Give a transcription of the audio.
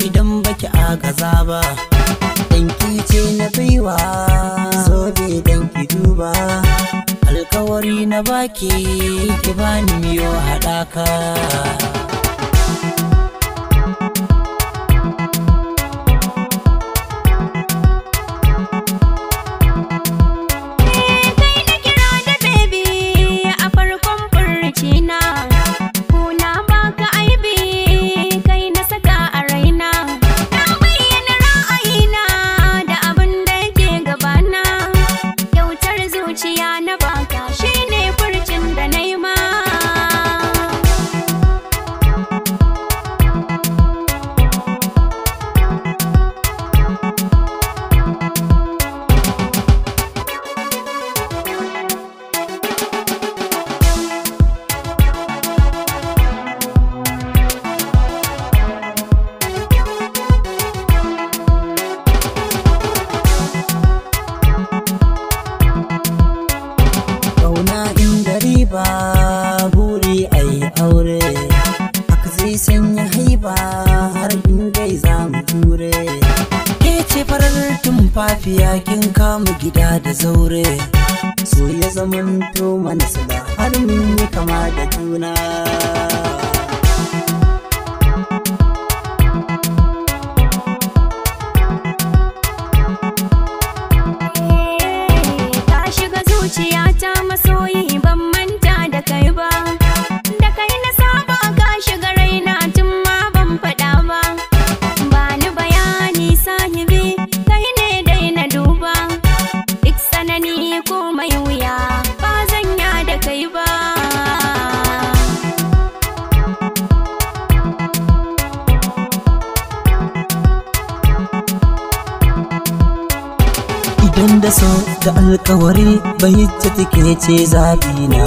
idan baki a gaza ba. Danki ce na baiwa zobe dan ki duba, alkawari na baki ki bani miyo haɗaka. Ba buri ai aure haka zai sanya haiba har inda za mu jure. Ke ce farar tumfafiya kin kama gida da zaure, so ya zamanto mana sila har mun yi kama da juna. Ka shiga zuciyata masoyi, ban manta da kai ba, da kai na saba ka shiga raina tun ma ban faɗa ba. Ba ni bayani sahibi, kai ne dai na duba, duk sanani ko mai wuya ba zan ya da kai ba. Idan da so da alkawari bai take ce zabina.